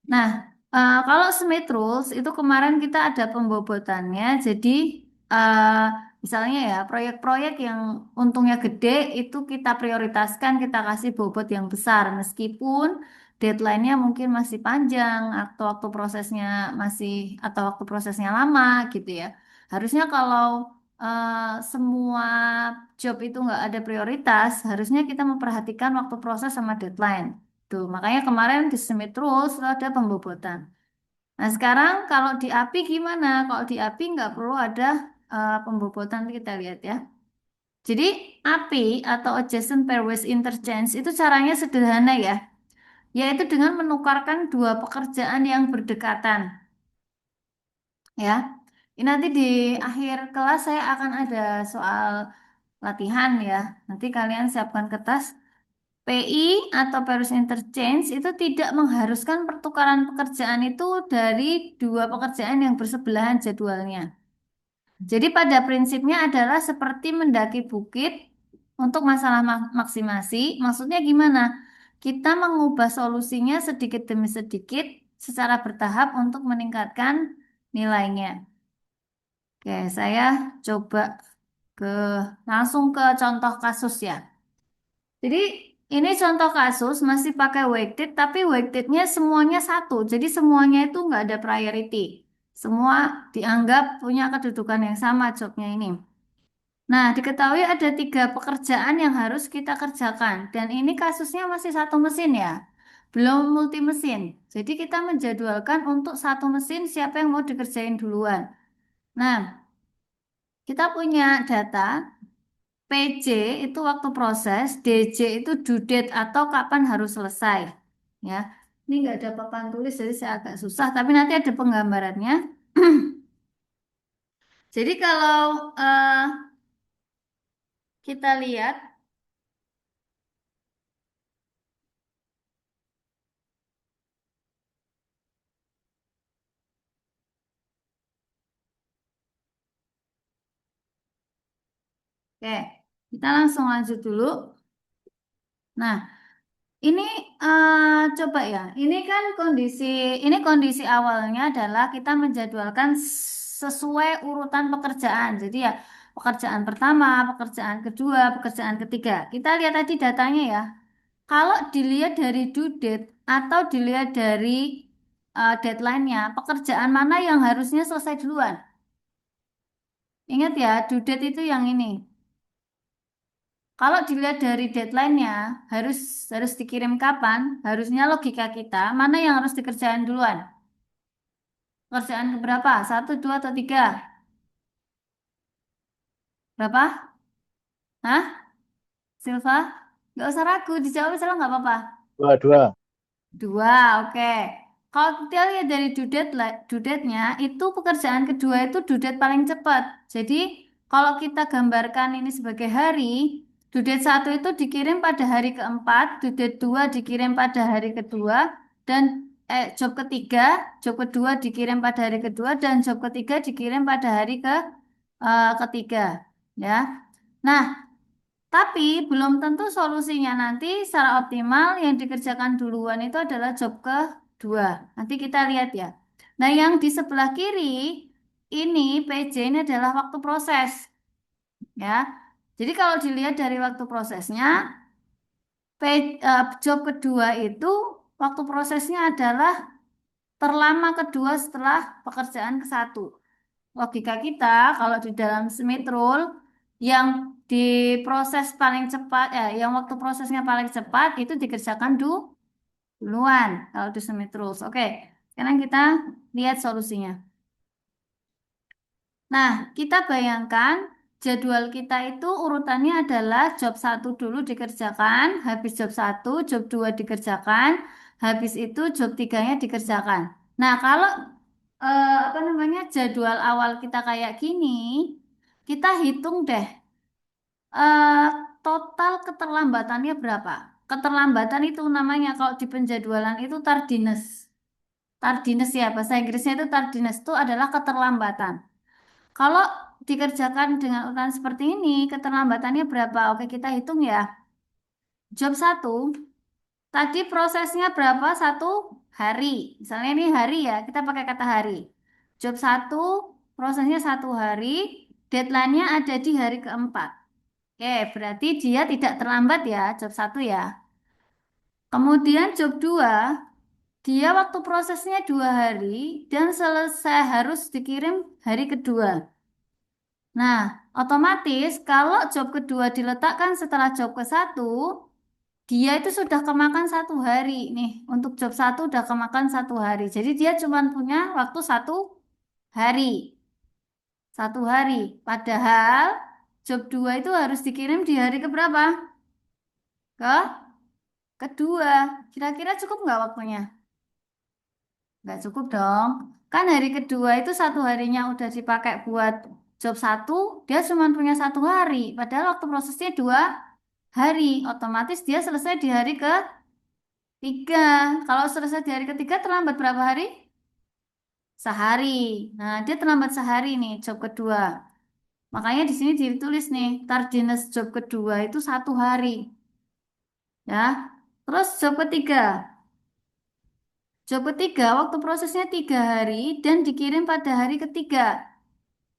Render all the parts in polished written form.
Nah, kalau Smith Rules itu kemarin kita ada pembobotannya. Jadi eh, misalnya ya proyek-proyek yang untungnya gede itu kita prioritaskan, kita kasih bobot yang besar meskipun deadline-nya mungkin masih panjang atau waktu prosesnya masih atau waktu prosesnya lama gitu ya. Harusnya kalau semua job itu nggak ada prioritas, harusnya kita memperhatikan waktu proses sama deadline. Tuh, makanya kemarin di Smith terus ada pembobotan. Nah, sekarang kalau di API gimana? Kalau di API nggak perlu ada pembobotan, kita lihat ya. Jadi API atau Adjacent Pairwise Interchange itu caranya sederhana ya, yaitu dengan menukarkan dua pekerjaan yang berdekatan ya. Ini nanti di akhir kelas saya akan ada soal latihan ya. Nanti kalian siapkan kertas. PI atau Paris Interchange itu tidak mengharuskan pertukaran pekerjaan itu dari dua pekerjaan yang bersebelahan jadwalnya. Jadi pada prinsipnya adalah seperti mendaki bukit untuk masalah maksimasi. Maksudnya gimana? Kita mengubah solusinya sedikit demi sedikit secara bertahap untuk meningkatkan nilainya. Oke, saya coba ke langsung ke contoh kasus ya. Jadi ini contoh kasus masih pakai weighted, tapi weightednya semuanya satu. Jadi semuanya itu nggak ada priority. Semua dianggap punya kedudukan yang sama jobnya ini. Nah, diketahui ada tiga pekerjaan yang harus kita kerjakan. Dan ini kasusnya masih satu mesin ya, belum multi mesin. Jadi kita menjadwalkan untuk satu mesin siapa yang mau dikerjain duluan. Nah, kita punya data PC itu waktu proses, DJ itu due date atau kapan harus selesai. Ya, ini nggak ada papan tulis jadi saya agak susah, tapi nanti ada penggambarannya. Jadi kalau kita lihat, oke, kita langsung lanjut dulu. Nah, ini coba ya, ini kondisi awalnya adalah kita menjadwalkan sesuai urutan pekerjaan. Jadi ya, pekerjaan pertama, pekerjaan kedua, pekerjaan ketiga. Kita lihat tadi datanya ya. Kalau dilihat dari due date atau dilihat dari deadline-nya, pekerjaan mana yang harusnya selesai duluan? Ingat ya, due date itu yang ini. Kalau dilihat dari deadline-nya, harus harus dikirim kapan? Harusnya logika kita, mana yang harus dikerjain duluan? Pekerjaan keberapa? Satu, dua, atau tiga? Berapa? Hah? Silva? Nggak usah ragu, dijawab salah nggak apa-apa. Dua-dua. Dua, oke. Kalau kita lihat dari due date-nya, itu pekerjaan kedua itu due date paling cepat. Jadi, kalau kita gambarkan ini sebagai hari, due date satu itu dikirim pada hari keempat, due date dua dikirim pada hari kedua, dan job kedua dikirim pada hari kedua, dan job ketiga dikirim pada hari ketiga. Ya. Nah, tapi belum tentu solusinya nanti secara optimal yang dikerjakan duluan itu adalah job kedua. Nanti kita lihat ya. Nah, yang di sebelah kiri ini PJ ini adalah waktu proses ya. Jadi kalau dilihat dari waktu prosesnya, job kedua itu waktu prosesnya adalah terlama kedua setelah pekerjaan ke satu. Logika kita kalau di dalam Smith Rule yang diproses paling cepat yang waktu prosesnya paling cepat itu dikerjakan duluan kalau di Smith Rules. Oke, sekarang kita lihat solusinya. Nah, kita bayangkan jadwal kita itu urutannya adalah job satu dulu dikerjakan, habis job satu, job 2 dikerjakan, habis itu job tiganya dikerjakan. Nah, kalau apa namanya jadwal awal kita kayak gini, kita hitung deh eh, total keterlambatannya berapa. Keterlambatan itu namanya kalau di penjadwalan itu tardiness. Tardiness ya, bahasa Inggrisnya itu tardiness itu adalah keterlambatan. Kalau dikerjakan dengan urutan seperti ini, keterlambatannya berapa? Oke, kita hitung ya. Job satu Tadi prosesnya berapa? 1 hari. Misalnya ini hari ya, kita pakai kata hari. Job satu, prosesnya 1 hari, deadline-nya ada di hari keempat. Oke, berarti dia tidak terlambat ya, job satu ya. Kemudian job 2, dia waktu prosesnya 2 hari dan selesai harus dikirim hari kedua. Nah, otomatis kalau job kedua diletakkan setelah job ke satu, dia itu sudah kemakan 1 hari nih. Untuk job satu udah kemakan 1 hari. Jadi dia cuma punya waktu 1 hari. 1 hari. Padahal job 2 itu harus dikirim di hari keberapa? Ke kedua. Kira-kira cukup nggak waktunya? Nggak cukup dong. Kan hari kedua itu 1 harinya udah dipakai buat job satu, dia cuma punya 1 hari. Padahal waktu prosesnya 2 hari. Otomatis dia selesai di hari ketiga. Kalau selesai di hari ketiga terlambat berapa hari? Sehari. Nah, dia terlambat sehari nih job kedua. Makanya di sini ditulis nih, tardiness job kedua itu 1 hari. Ya. Terus job ketiga. Job ketiga waktu prosesnya 3 hari dan dikirim pada hari ketiga.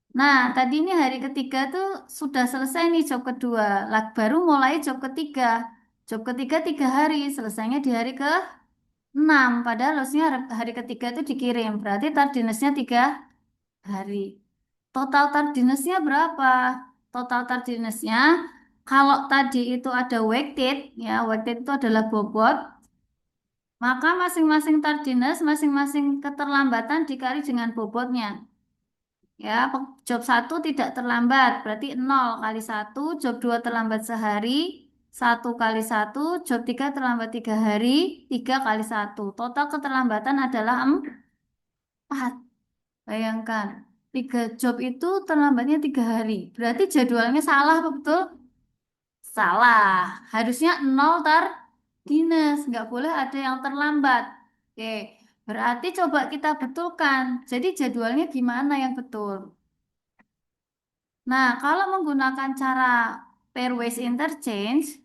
Nah, tadi ini hari ketiga tuh sudah selesai nih job kedua. Lah, baru mulai job ketiga. Job ketiga 3 hari, selesainya di hari ke-6. Padahal harusnya hari ketiga itu dikirim. Berarti tardinessnya 3 hari. Total tardinessnya berapa? Total tardinessnya, kalau tadi itu ada weighted, ya weighted itu adalah bobot, maka masing-masing tardiness, masing-masing keterlambatan dikali dengan bobotnya. Ya, job satu tidak terlambat, berarti 0 kali 1, job 2 terlambat sehari, 1 kali 1, job 3 terlambat 3 hari, 3 kali 1. Total keterlambatan adalah 4. Bayangkan, 3 job itu terlambatnya 3 hari. Berarti jadwalnya salah, apa betul? Salah. Harusnya 0 tardiness, nggak boleh ada yang terlambat. Oke, berarti coba kita betulkan. Jadi jadwalnya gimana yang betul? Nah, kalau menggunakan cara pairwise interchange,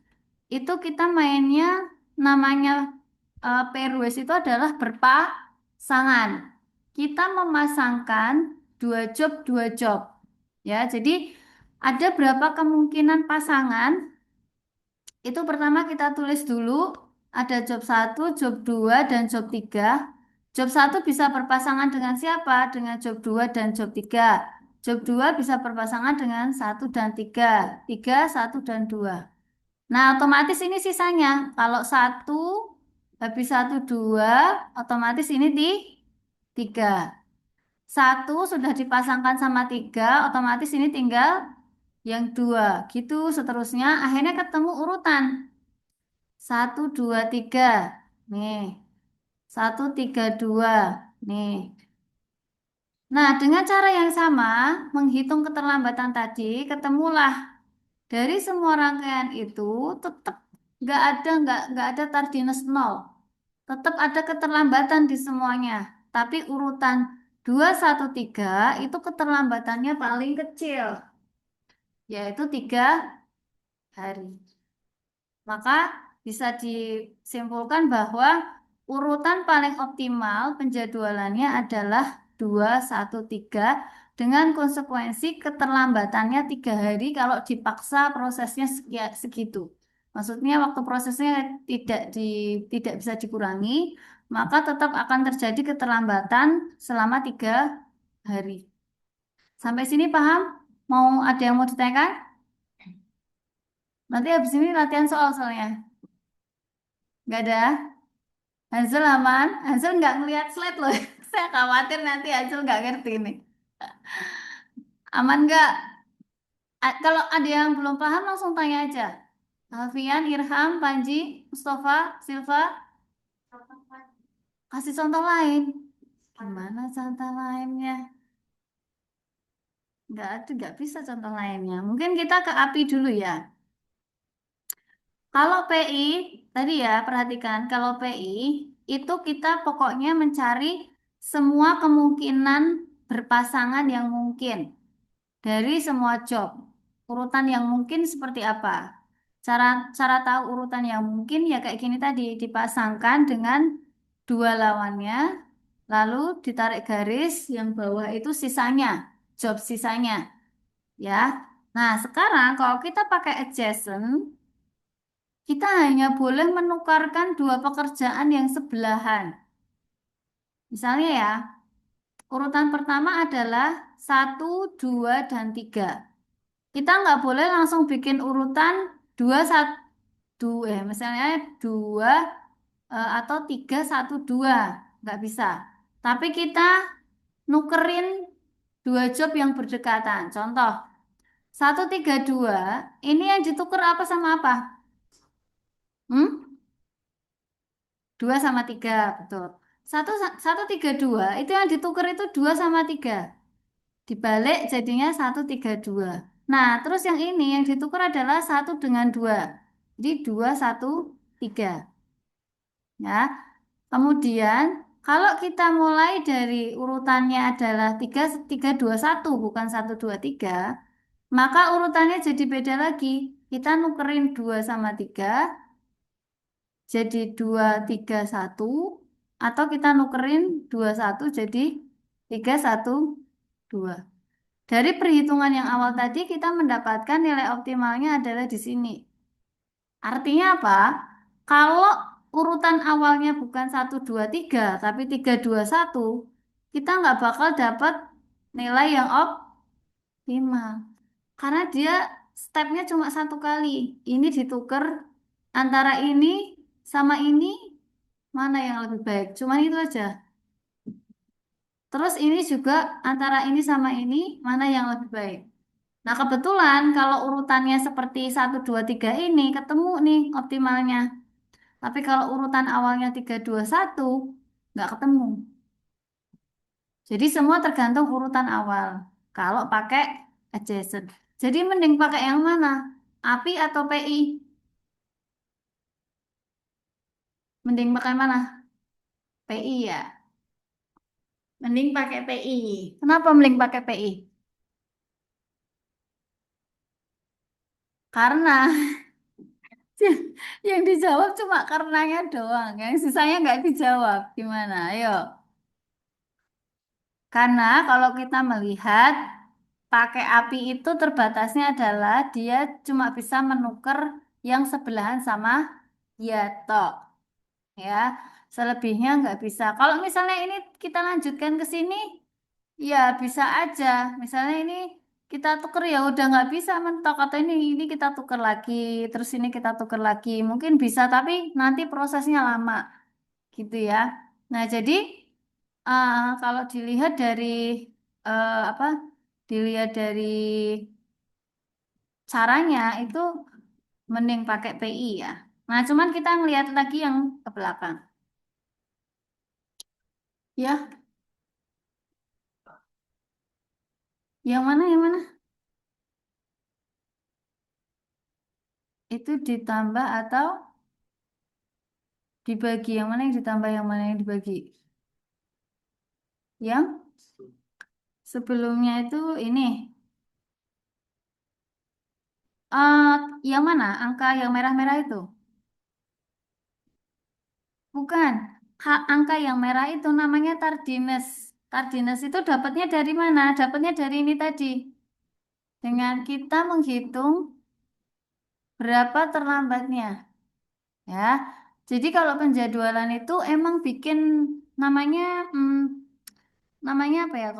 itu kita mainnya namanya pairwise itu adalah berpasangan. Kita memasangkan 2 job, 2 job. Ya, jadi ada berapa kemungkinan pasangan? Itu pertama kita tulis dulu, ada job satu, job 2 dan job 3. Job satu bisa berpasangan dengan siapa? Dengan job 2 dan job 3. Job 2 bisa berpasangan dengan satu dan 3. 3, 1 dan 2. Nah, otomatis ini sisanya. Kalau satu habis satu 2, otomatis ini di 3. Satu sudah dipasangkan sama 3, otomatis ini tinggal yang 2. Gitu seterusnya. Akhirnya ketemu urutan. 1, 2, 3. Nih. 1, 3, 2. Nih. Nah, dengan cara yang sama, menghitung keterlambatan tadi, ketemulah dari semua rangkaian itu tetap nggak ada tardiness 0. Tetap ada keterlambatan di semuanya. Tapi urutan 2, 1, 3 itu keterlambatannya paling kecil, yaitu 3 hari. Maka bisa disimpulkan bahwa urutan paling optimal penjadwalannya adalah 2, 1, 3 dengan konsekuensi keterlambatannya 3 hari kalau dipaksa prosesnya segitu. Maksudnya waktu prosesnya tidak bisa dikurangi, maka tetap akan terjadi keterlambatan selama 3 hari. Sampai sini paham? Mau ada yang mau ditanyakan? Nanti habis ini latihan soal soalnya. Nggak ada? Hansel aman? Hansel nggak ngeliat slide loh. Saya khawatir nanti Hansel nggak ngerti nih. Aman nggak? Kalau ada yang belum paham langsung tanya aja. Alfian, Irham, Panji, Mustafa, Silva, kasih contoh lain. Gimana contoh lainnya? Nggak bisa contoh lainnya. Mungkin kita ke API dulu ya. Kalau PI, tadi ya perhatikan, kalau PI itu kita pokoknya mencari semua kemungkinan berpasangan yang mungkin dari semua job. Urutan yang mungkin seperti apa? Cara cara tahu urutan yang mungkin ya kayak gini tadi, dipasangkan dengan dua lawannya, lalu ditarik garis yang bawah itu sisanya, job sisanya, ya. Nah, sekarang kalau kita pakai adjacent, kita hanya boleh menukarkan dua pekerjaan yang sebelahan. Misalnya ya, urutan pertama adalah satu, dua, dan tiga. Kita nggak boleh langsung bikin urutan dua, satu, misalnya dua atau tiga, satu, dua. Nggak bisa. Tapi kita nukerin dua job yang berdekatan. Contoh, satu, tiga, dua. Ini yang dituker apa sama apa? Hmm? Dua sama tiga, betul. Satu, tiga, dua. Itu yang ditukar itu dua sama tiga. Dibalik jadinya satu, tiga, dua. Nah, terus yang ini yang ditukar adalah satu dengan dua. Jadi dua, satu, tiga. Ya. Kemudian kalau kita mulai dari urutannya adalah tiga, tiga, dua, satu, bukan satu, dua, tiga, maka urutannya jadi beda lagi. Kita nukerin dua sama tiga, jadi dua, tiga, satu, atau kita nukerin dua, satu, jadi tiga, satu, dua. Dari perhitungan yang awal tadi kita mendapatkan nilai optimalnya adalah di sini. Artinya apa? Kalau urutan awalnya bukan satu, dua, tiga, tapi tiga, dua, satu, kita nggak bakal dapat nilai yang optimal. Karena dia stepnya cuma satu kali. Ini ditukar antara ini sama ini, mana yang lebih baik. Cuman itu aja. Terus ini juga antara ini sama ini, mana yang lebih baik. Nah, kebetulan kalau urutannya seperti satu 2 3 ini ketemu nih optimalnya. Tapi kalau urutan awalnya 3 2 1 nggak ketemu. Jadi semua tergantung urutan awal. Kalau pakai adjacent. Jadi mending pakai yang mana? API atau PI? Mending pakai mana? PI ya. Mending pakai PI. Kenapa mending pakai PI? Karena yang dijawab cuma karenanya doang. Yang sisanya nggak dijawab. Gimana? Ayo. Karena kalau kita melihat pakai API itu terbatasnya adalah dia cuma bisa menukar yang sebelahan sama ya tok, ya. Selebihnya nggak bisa. Kalau misalnya ini kita lanjutkan ke sini, ya bisa aja. Misalnya ini kita tuker ya udah nggak bisa mentok atau ini kita tuker lagi, terus ini kita tuker lagi. Mungkin bisa, tapi nanti prosesnya lama gitu ya. Nah, jadi kalau dilihat dari apa? Dilihat dari caranya itu mending pakai PI ya. Nah, cuman kita ngelihat lagi yang ke belakang. Ya, yang mana yang mana? Itu ditambah atau dibagi? Yang mana yang ditambah, yang mana yang dibagi? Yang sebelumnya itu ini. eh yang mana? Angka yang merah-merah itu? Bukan. Angka yang merah itu namanya tardiness. Tardiness itu dapatnya dari mana? Dapatnya dari ini tadi. Dengan kita menghitung berapa terlambatnya. Ya. Jadi kalau penjadwalan itu emang bikin namanya hmm, namanya apa ya?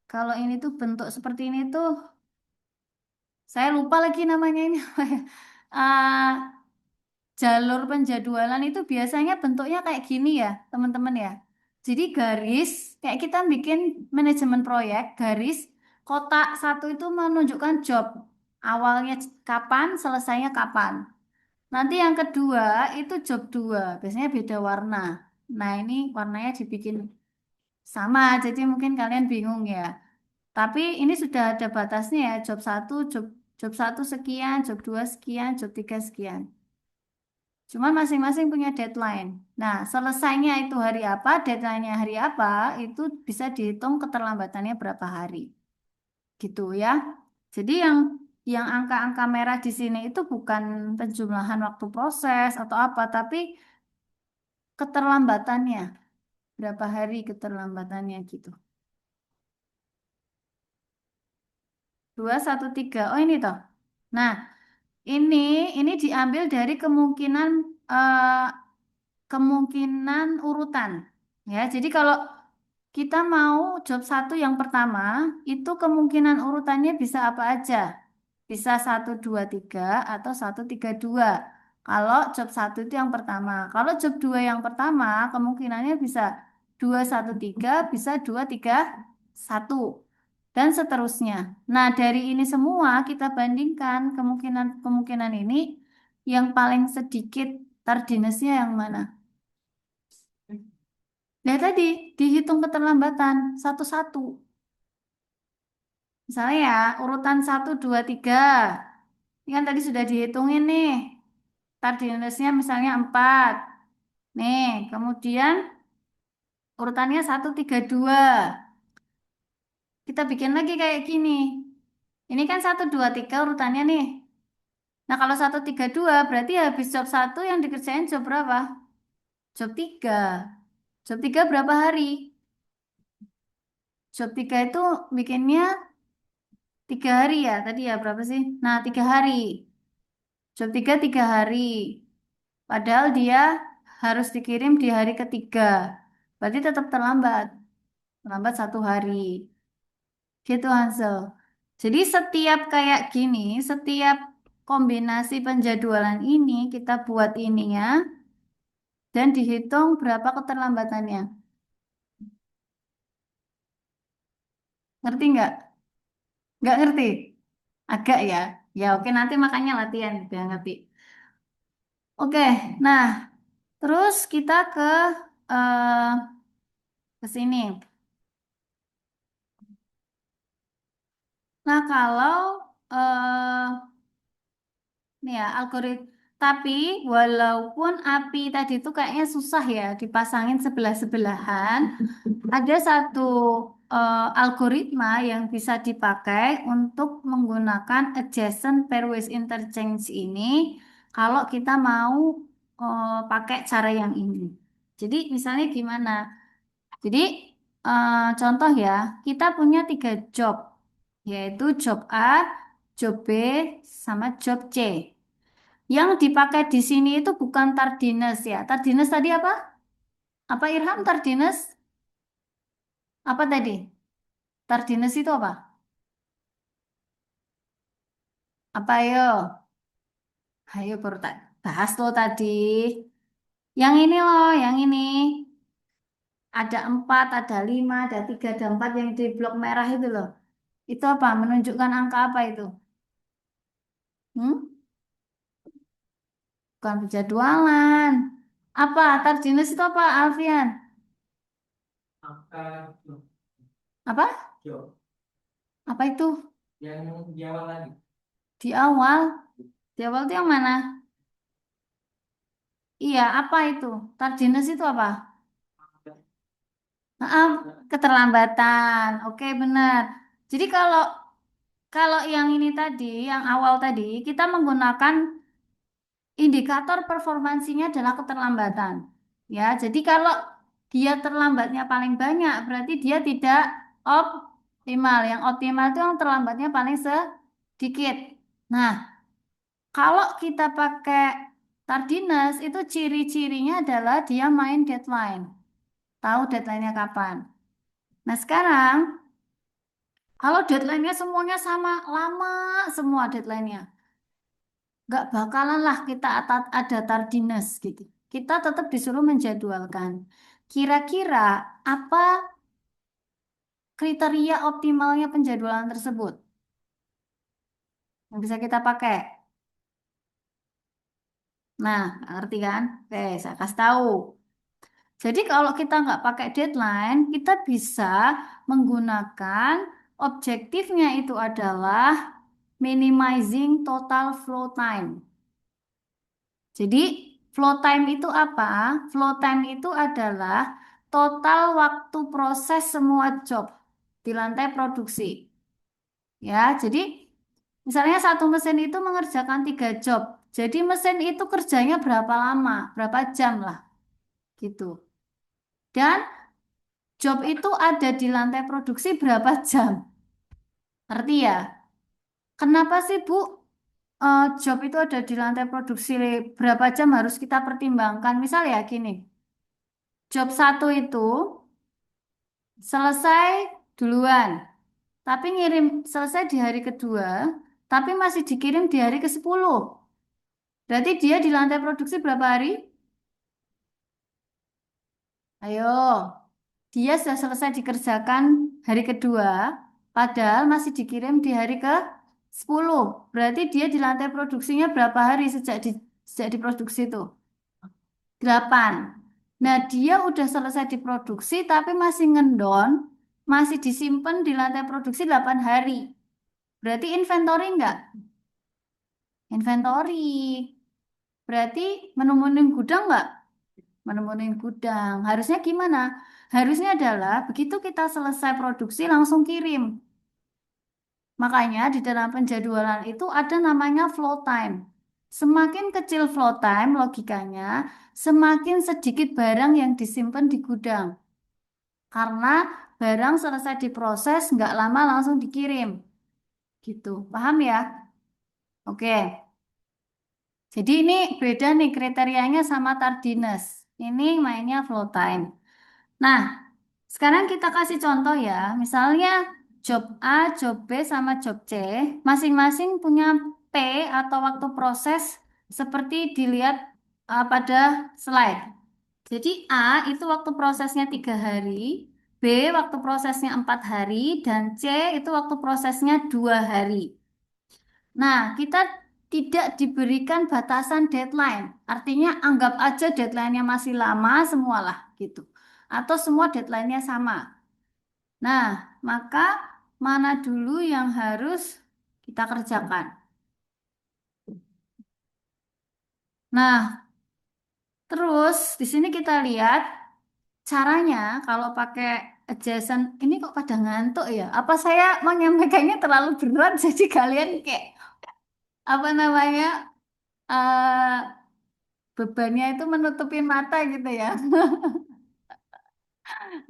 Kalau ini tuh bentuk seperti ini tuh saya lupa lagi namanya ini apa ya. Ah, jalur penjadwalan itu biasanya bentuknya kayak gini ya, teman-teman ya. Jadi garis, kayak kita bikin manajemen proyek, garis kotak satu itu menunjukkan job. Awalnya kapan, selesainya kapan. Nanti yang kedua itu job dua, biasanya beda warna. Nah, ini warnanya dibikin sama, jadi mungkin kalian bingung ya. Tapi ini sudah ada batasnya ya, job satu, job satu sekian, job dua sekian, job tiga sekian. Cuman masing-masing punya deadline. Nah, selesainya itu hari apa, deadline-nya hari apa, itu bisa dihitung keterlambatannya berapa hari. Gitu ya. Jadi yang angka-angka merah di sini itu bukan penjumlahan waktu proses atau apa, tapi keterlambatannya. Berapa hari keterlambatannya gitu. 213. Oh ini toh. Nah, ini ini diambil dari eh, kemungkinan urutan. Ya, jadi kalau kita mau job satu yang pertama, itu kemungkinan urutannya bisa apa aja? Bisa 1, 2, 3 atau 1, 3, 2. Kalau job satu itu yang pertama. Kalau job 2 yang pertama, kemungkinannya bisa 2, 1, 3, bisa 2, 3, 1. Dan seterusnya. Nah, dari ini semua kita bandingkan kemungkinan-kemungkinan ini yang paling sedikit tardinessnya yang mana? Nah, tadi dihitung keterlambatan satu-satu. Misalnya ya, urutan 1, 2, 3. Ini kan tadi sudah dihitungin nih. Tardinessnya misalnya 4. Nih, kemudian urutannya 1, 3, 2. Kita bikin lagi kayak gini. Ini kan 1, 2, 3 urutannya nih. Nah, kalau 1, 3, 2 berarti habis job satu yang dikerjain job berapa? Job 3. Job 3 berapa hari? Job 3 itu bikinnya 3 hari ya. Tadi ya berapa sih? Nah, 3 hari. Job 3, 3 hari. Padahal dia harus dikirim di hari ketiga. Berarti tetap terlambat. Terlambat 1 hari. Gitu Hansel. Jadi setiap kayak gini, setiap kombinasi penjadwalan ini kita buat ininya dan dihitung berapa keterlambatannya. Ngerti nggak? Nggak ngerti? Agak ya. Ya oke nanti makanya latihan biar ngerti. Oke, nah terus kita eh, ke sini. Nah kalau eh, nih ya, tapi walaupun api tadi itu kayaknya susah ya dipasangin sebelah-sebelahan, ada satu algoritma yang bisa dipakai untuk menggunakan adjacent pairwise interchange ini kalau kita mau pakai cara yang ini. Jadi misalnya gimana? Jadi contoh ya, kita punya 3 job, yaitu job A, job B, sama job C. Yang dipakai di sini itu bukan tardiness ya. Tardiness tadi apa? Apa Irham tardiness? Apa tadi? Tardiness itu apa? Apa ayo? Ayo baru tak bahas lo tadi. Yang ini loh, yang ini. Ada 4, ada 5, ada 3, ada 4 yang di blok merah itu loh. Itu apa? Menunjukkan angka apa itu? Hmm? Bukan penjadwalan. Apa? Tardiness itu apa, Alfian? Apa? Apa itu? Di awal? Di awal itu yang mana? Iya, apa itu? Tardiness itu apa? Maaf, keterlambatan. Oke, benar. Jadi kalau kalau yang ini tadi, yang awal tadi, kita menggunakan indikator performansinya adalah keterlambatan. Ya, jadi kalau dia terlambatnya paling banyak, berarti dia tidak optimal. Yang optimal itu yang terlambatnya paling sedikit. Nah, kalau kita pakai tardiness, itu ciri-cirinya adalah dia main deadline. Tahu deadline-nya kapan. Nah, sekarang kalau deadline-nya semuanya sama, lama semua deadline-nya. Nggak bakalan lah kita ada tardiness gitu. Kita tetap disuruh menjadwalkan. Kira-kira apa kriteria optimalnya penjadwalan tersebut yang bisa kita pakai? Nah, ngerti kan? Oke, saya kasih tahu. Jadi kalau kita nggak pakai deadline, kita bisa menggunakan objektifnya itu adalah minimizing total flow time. Jadi flow time itu apa? Flow time itu adalah total waktu proses semua job di lantai produksi. Ya, jadi Misalnya satu mesin itu mengerjakan 3 job. Jadi mesin itu kerjanya berapa lama, berapa jam lah gitu. Dan job itu ada di lantai produksi berapa jam. Ngerti ya? Kenapa sih Bu job itu ada di lantai produksi berapa jam harus kita pertimbangkan? Misal ya gini, job satu itu selesai duluan, tapi ngirim selesai di hari kedua, tapi masih dikirim di hari ke-10. Berarti dia di lantai produksi berapa hari? Ayo, dia sudah selesai dikerjakan hari kedua, padahal masih dikirim di hari ke-10. Berarti dia di lantai produksinya berapa hari sejak diproduksi itu? 8. Nah, dia udah selesai diproduksi tapi masih ngendon, masih disimpan di lantai produksi 8 hari. Berarti inventory enggak? Inventory. Berarti menu-menu gudang enggak? Menu-menu gudang. Harusnya gimana? Harusnya adalah begitu kita selesai produksi langsung kirim. Makanya di dalam penjadwalan itu ada namanya flow time. Semakin kecil flow time, logikanya, semakin sedikit barang yang disimpan di gudang. Karena barang selesai diproses, nggak lama langsung dikirim. Gitu. Paham ya? Oke. Jadi ini beda nih kriterianya sama tardiness. Ini mainnya flow time. Nah, sekarang kita kasih contoh ya. Misalnya job A, job B, sama job C. Masing-masing punya P atau waktu proses seperti dilihat pada slide. Jadi A itu waktu prosesnya 3 hari, B waktu prosesnya 4 hari, dan C itu waktu prosesnya 2 hari. Nah, kita tidak diberikan batasan deadline. Artinya anggap aja deadline-nya masih lama semualah gitu. Atau semua deadline-nya sama. Nah, maka mana dulu yang harus kita kerjakan? Nah, terus di sini kita lihat caranya kalau pakai adjacent ini kok pada ngantuk ya? Apa saya menyampaikannya terlalu berat jadi kalian kayak apa namanya bebannya itu menutupin mata gitu ya?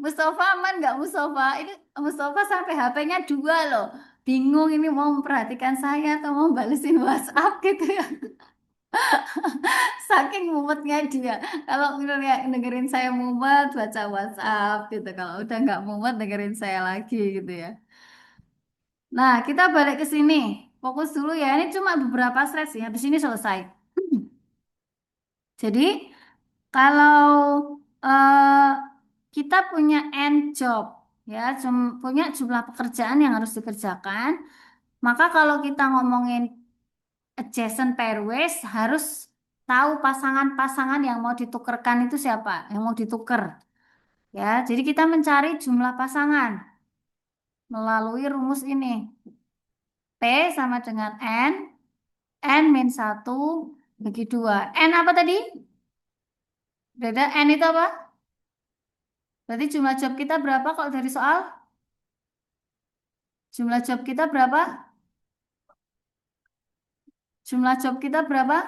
Mustafa aman nggak Mustafa? Ini Mustafa sampai HP-nya 2 loh. Bingung ini mau memperhatikan saya atau mau balesin WhatsApp gitu ya. Saking mumetnya dia. Kalau dengerin saya mumet baca WhatsApp gitu. Kalau udah nggak mumet dengerin saya lagi gitu ya. Nah, kita balik ke sini. Fokus dulu ya. Ini cuma beberapa slide sih. Habis ini selesai. Jadi, kalau eh, kita punya end job, ya, punya jumlah pekerjaan yang harus dikerjakan, maka kalau kita ngomongin adjacent pairwise, harus tahu pasangan-pasangan yang mau ditukerkan itu siapa, yang mau ditukar, ya. Jadi kita mencari jumlah pasangan melalui rumus ini. P sama dengan N min 1 bagi 2. N apa tadi? Beda, N itu apa? Berarti jumlah job kita berapa kalau dari soal? Jumlah job kita berapa? Jumlah job kita berapa?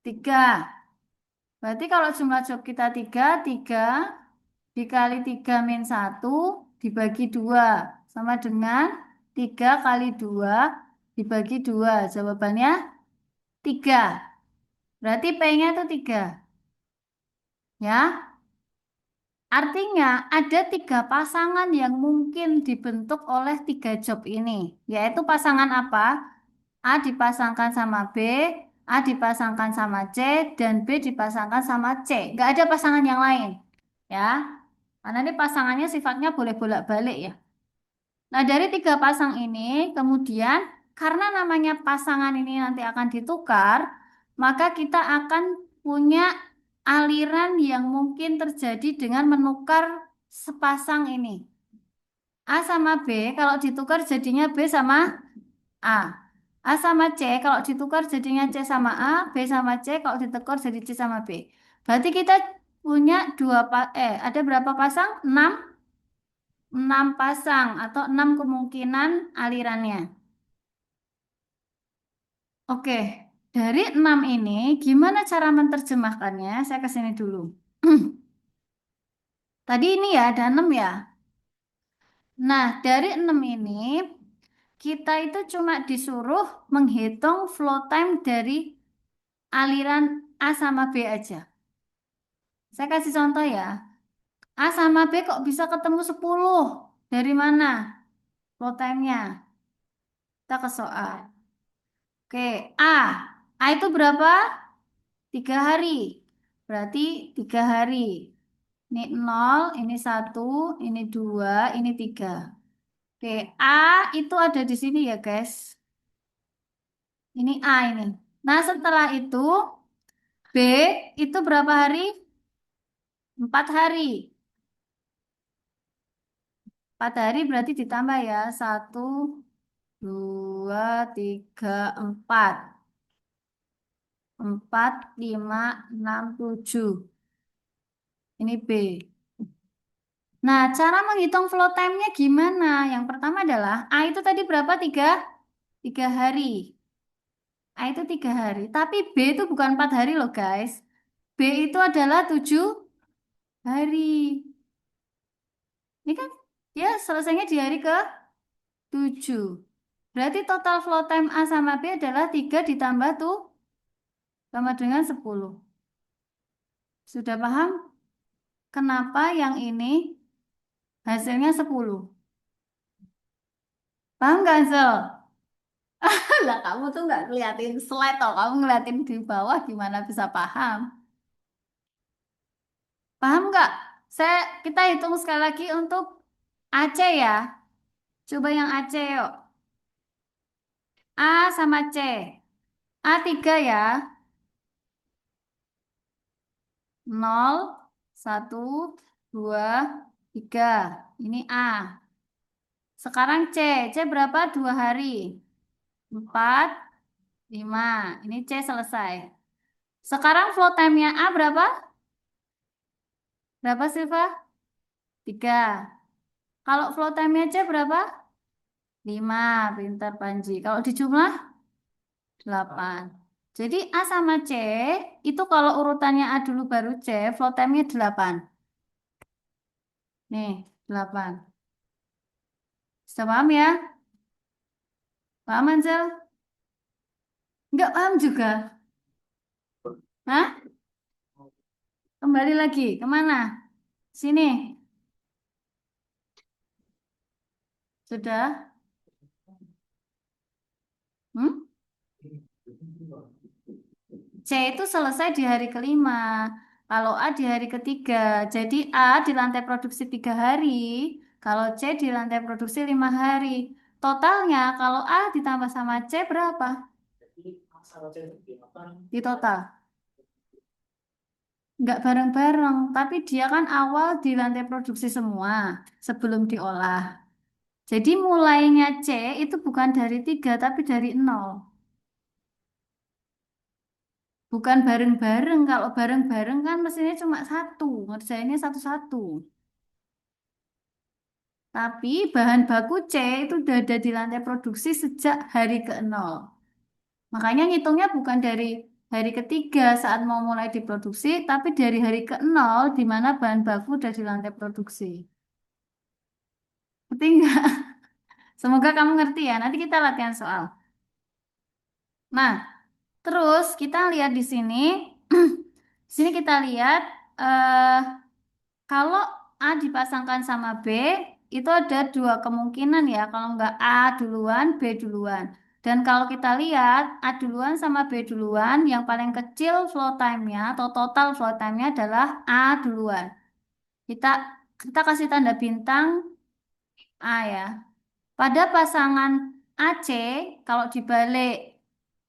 3. Berarti kalau jumlah job kita 3, 3 dikali 3 min 1 dibagi 2. Sama dengan 3 kali 2 dibagi 2. Jawabannya 3. Berarti P-nya itu 3. Ya, artinya ada 3 pasangan yang mungkin dibentuk oleh 3 job ini. Yaitu pasangan apa? A dipasangkan sama B, A dipasangkan sama C, dan B dipasangkan sama C. Nggak ada pasangan yang lain. Ya, karena ini pasangannya sifatnya boleh bolak-balik ya. Nah, dari 3 pasang ini, kemudian karena namanya pasangan ini nanti akan ditukar, maka kita akan punya aliran yang mungkin terjadi dengan menukar sepasang ini. A sama B, kalau ditukar jadinya B sama A. A sama C kalau ditukar jadinya C sama A, B sama C kalau ditukar jadi C sama B. Berarti kita punya ada berapa pasang? 6, 6 pasang atau 6 kemungkinan alirannya. Oke, dari 6 ini gimana cara menerjemahkannya? Saya ke sini dulu. Tadi ini ya ada 6 ya. Nah, dari 6 ini kita itu cuma disuruh menghitung flow time dari aliran A sama B aja. Saya kasih contoh ya. A sama B kok bisa ketemu 10? Dari mana flow time-nya? Kita ke soal. Oke, A. A itu berapa? 3 hari. Berarti 3 hari. Ini 0, ini 1, ini 2, ini 3. Oke, A itu ada di sini ya guys. Ini A ini. Nah, setelah itu B itu berapa hari? 4 hari. 4 hari berarti ditambah ya. 1, 2, 3, 4. 4, 5, 6, 7. Ini B. Nah, cara menghitung flow time-nya gimana? Yang pertama adalah A itu tadi berapa? 3 hari. A itu 3 hari. Tapi B itu bukan 4 hari loh guys. B itu adalah 7 hari. Ini kan dia selesainya di hari ke-7. Berarti total flow time A sama B adalah 3 ditambah tuh sama dengan 10. Sudah paham kenapa yang ini hasilnya 10? Paham gak, Ansel? Lah kamu tuh nggak ngeliatin slide toh, kamu ngeliatin di bawah gimana bisa paham? Paham nggak? Kita hitung sekali lagi untuk Aceh ya. Coba yang Aceh yuk. A sama C. A 3 ya. 0, 1, 2, 3. Ini A. Sekarang C. C berapa? 2 hari. 4, 5. Ini C selesai. Sekarang flow time-nya A berapa? Berapa Silva? 3. Kalau flow time-nya C berapa? 5. Pintar Panji. Kalau dijumlah 8. Jadi A sama C itu kalau urutannya A dulu baru C, flow time-nya 8. Nih, 8. Bisa paham ya? Paham Ansel? Enggak paham juga. Hah? Kembali lagi. Kemana? Sini. Sudah? Hmm? C itu selesai di hari ke-5. Kalau A di hari ke-3. Jadi A di lantai produksi 3 hari. Kalau C di lantai produksi 5 hari. Totalnya kalau A ditambah sama C berapa? Di total. Nggak bareng-bareng. Tapi dia kan awal di lantai produksi semua. Sebelum diolah. Jadi mulainya C itu bukan dari 3 tapi dari 0. Bukan bareng-bareng. Kalau bareng-bareng kan mesinnya cuma satu. Ngerjainnya satu-satu. Tapi bahan baku C itu udah ada di lantai produksi sejak hari ke-0. Makanya ngitungnya bukan dari hari ke-3 saat mau mulai diproduksi, tapi dari hari ke-0 di mana bahan baku udah di lantai produksi. Ngerti nggak? Semoga kamu ngerti ya. Nanti kita latihan soal. Nah, terus kita lihat di sini. Di sini kita lihat eh, kalau A dipasangkan sama B, itu ada dua kemungkinan ya. Kalau nggak A duluan, B duluan. Dan kalau kita lihat A duluan sama B duluan, yang paling kecil flow time-nya atau total flow time-nya adalah A duluan. Kita kita kasih tanda bintang A ya. Pada pasangan AC, kalau dibalik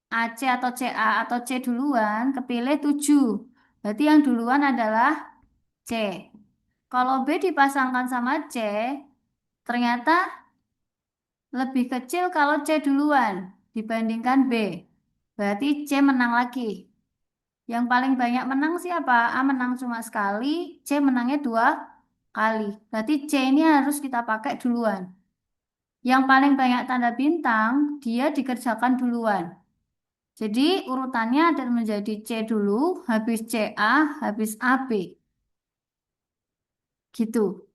AC atau CA atau C duluan, kepilih 7. Berarti yang duluan adalah C. Kalau B dipasangkan sama C, ternyata lebih kecil kalau C duluan dibandingkan B. Berarti C menang lagi. Yang paling banyak menang siapa? A menang cuma sekali, C menangnya 2 kali. Berarti C ini harus kita pakai duluan. Yang paling banyak tanda bintang, dia dikerjakan duluan. Jadi urutannya ada menjadi C dulu, habis CA, habis AB. Gitu,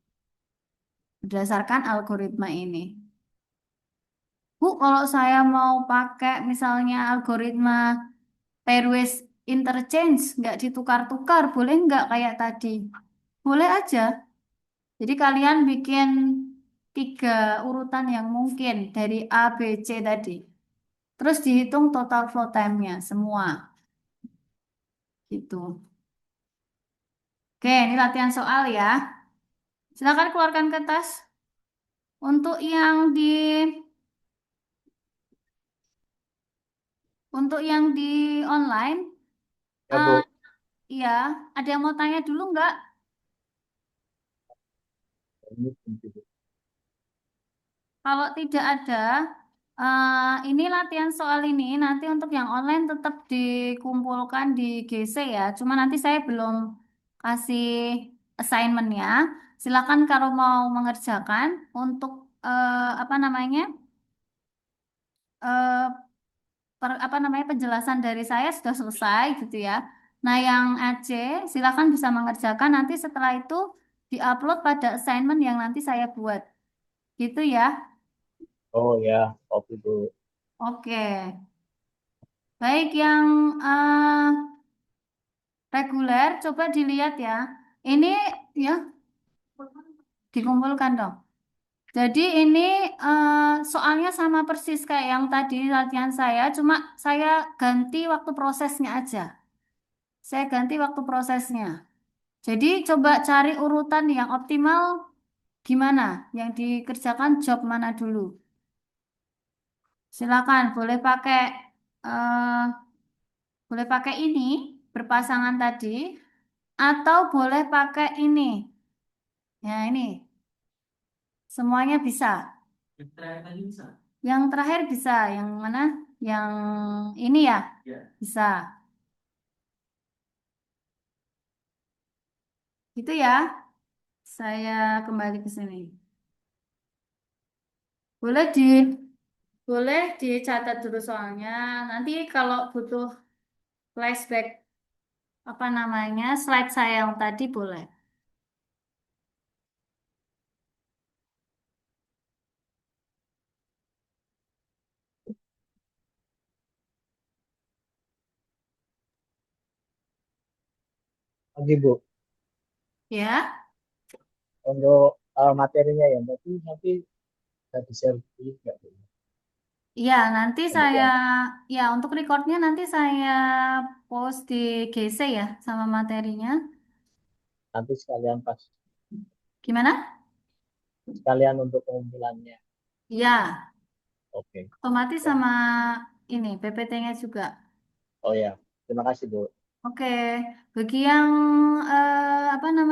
berdasarkan algoritma ini. Bu, kalau saya mau pakai misalnya algoritma pairwise interchange, nggak ditukar-tukar, boleh nggak kayak tadi? Boleh aja. Jadi kalian bikin tiga urutan yang mungkin dari A, B, C tadi. Terus dihitung total flow time-nya semua. Gitu. Oke, ini latihan soal ya. Silakan keluarkan kertas. Untuk yang di online, Ya, eh Bu. iya, ada yang mau tanya dulu nggak? Ini penting. Kalau tidak ada, ini latihan soal ini nanti untuk yang online tetap dikumpulkan di GC ya. Cuma nanti saya belum kasih assignmentnya. Silakan kalau mau mengerjakan untuk apa namanya eh, apa namanya penjelasan dari saya sudah selesai gitu ya. Nah yang AC silakan bisa mengerjakan nanti setelah itu diupload pada assignment yang nanti saya buat. Gitu ya. Oh ya, oke Bu. Oke. Baik yang reguler, coba dilihat ya. Ini ya dikumpulkan dong. Jadi ini soalnya sama persis kayak yang tadi latihan saya, cuma saya ganti waktu prosesnya aja. Saya ganti waktu prosesnya. Jadi coba cari urutan yang optimal gimana, yang dikerjakan job mana dulu. Silakan, eh, boleh pakai ini berpasangan tadi, atau boleh pakai ini. Ya ini, semuanya bisa. Yang terakhir bisa, yang mana? Yang ini ya, bisa. Itu ya. Saya kembali ke sini. Boleh di boleh dicatat dulu soalnya. Nanti kalau butuh flashback apa namanya slide saya yang tadi boleh. Oke Bu, Ya, untuk materinya ya, berarti nanti bisa di-share di nggak Bu? iya nanti Untuk saya yang ya untuk recordnya nanti saya post di GC ya sama materinya. nanti sekalian pas, Gimana? sekalian untuk pengumpulannya. Ya, Oke. otomatis Ya. sama ini PPT-nya juga. Oh ya, terima kasih Bu. Oke, bagi yang apa namanya?